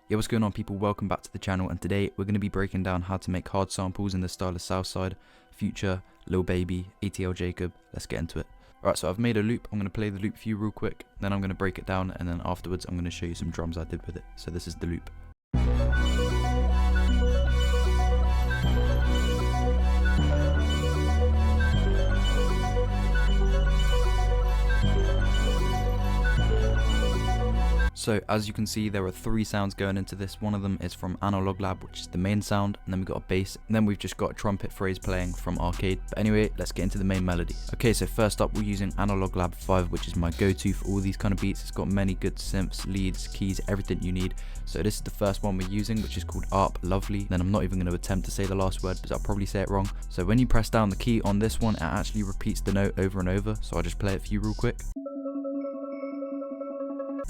Yo, what's going on people, welcome back to the channel, and today we're going to be breaking down how to make hard samples in the style of Southside, Future, Lil Baby, ATL Jacob. Let's get into it. Alright, so I've made a loop. I'm going to play the loop for you real quick, then I'm going to break it down, and then afterwards I'm going to show you some drums I did with it. So this is the loop. So as you can see, there are 3 sounds going into this. One of them is from Analog Lab, which is the main sound, and then we've got a bass, and then we've just got a trumpet phrase playing from Arcade. But anyway, let's get into the main melody. Okay, so first up we're using Analog Lab 5, which is my go-to for all these kind of beats. It's got many good synths, leads, keys, everything you need. So this is the first one we're using, which is called Harp Lovely. Then I'm not even going to attempt to say the last word because I'll probably say it wrong. So when you press down the key on this one, it actually repeats the note over and over. So I'll just play it for you real quick.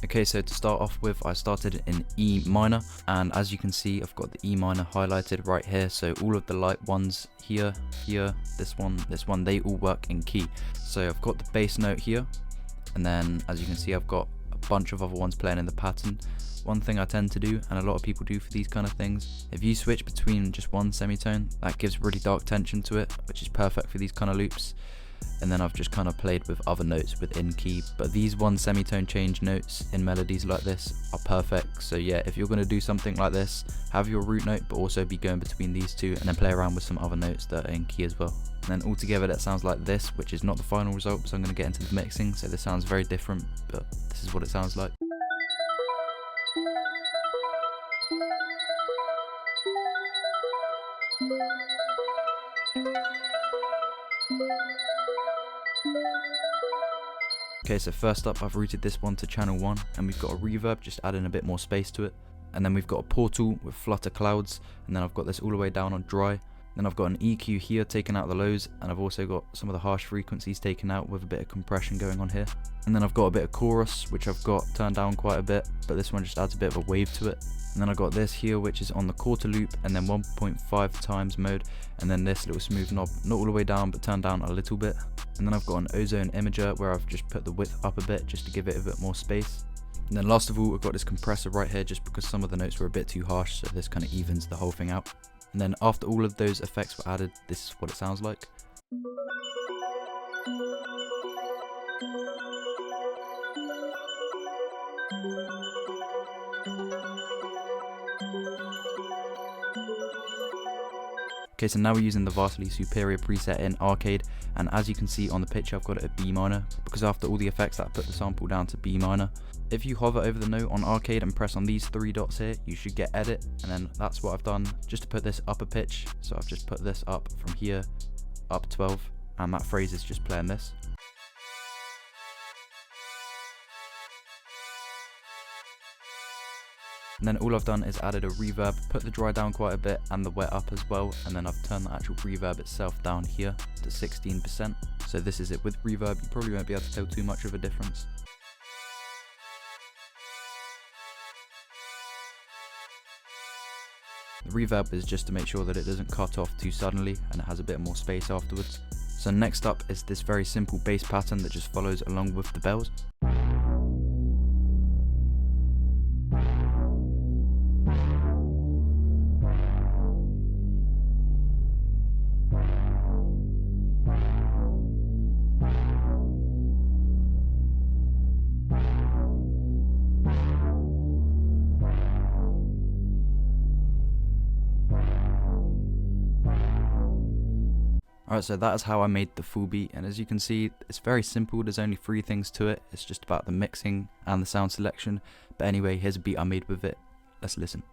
Okay, so to start off with, I started in E minor, and as you can see, I've got the E minor highlighted right here. So all of the light ones here, this one, they all work in key. So I've got the bass note here, and then as you can see, I've got a bunch of other ones playing in the pattern. One thing I tend to do, and a lot of people do for these kind of things, if you switch between just one semitone, that gives really dark tension to it, which is perfect for these kind of loops. And then I've just kind of played with other notes within key, but these one semitone change notes in melodies like this are perfect. So yeah, if you're going to do something like this, have your root note but also be going between these two, and then play around with some other notes that are in key as well. And then altogether that sounds like this, which is not the final result, so I'm going to get into the mixing. So this sounds very different, but this is what it sounds like. Okay, so first up I've routed this one to channel 1, and we've got a reverb, just adding a bit more space to it. And then we've got a portal with flutter clouds, and then I've got this all the way down on dry. Then I've got an EQ here taking out the lows, and I've also got some of the harsh frequencies taken out with a bit of compression going on here. And then I've got a bit of chorus, which I've got turned down quite a bit, but this one just adds a bit of a wave to it. And then I've got this here, which is on the quarter loop, and then 1.5 times mode, and then this little smooth knob, not all the way down, but turned down a little bit. And then I've got an ozone imager where I've just put the width up a bit, just to give it a bit more space. And then last of all, I've got this compressor right here, just because some of the notes were a bit too harsh, so this kind of evens the whole thing out. And then after all of those effects were added, this is what it sounds like. Okay, so now we're using the vastly superior preset in Arcade, and as you can see on the picture, I've got it at B minor, because after all the effects that I put the sample down to B minor. If you hover over the note on Arcade and press on these 3 dots here, you should get edit, and then that's what I've done just to put this up a pitch. So I've just put this up from here up 12, and that phrase is just playing this. And then all I've done is added a reverb, put the dry down quite a bit and the wet up as well, and then I've turned the actual reverb itself down here to 16%. So this is it with reverb. You probably won't be able to tell too much of a difference. The reverb is just to make sure that it doesn't cut off too suddenly and it has a bit more space afterwards. So next up is this very simple bass pattern that just follows along with the bells. Alright, so that is how I made the full beat, and as you can see, it's very simple. There's only 3 things to it. It's just about the mixing and the sound selection. But anyway, here's a beat I made with it. Let's listen.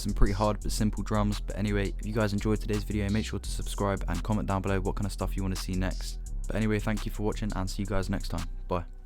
some pretty hard but simple drums. But anyway, if you guys enjoyed today's video, make sure to subscribe and comment down below what kind of stuff you want to see next. But anyway, thank you for watching and see you guys next time. Bye.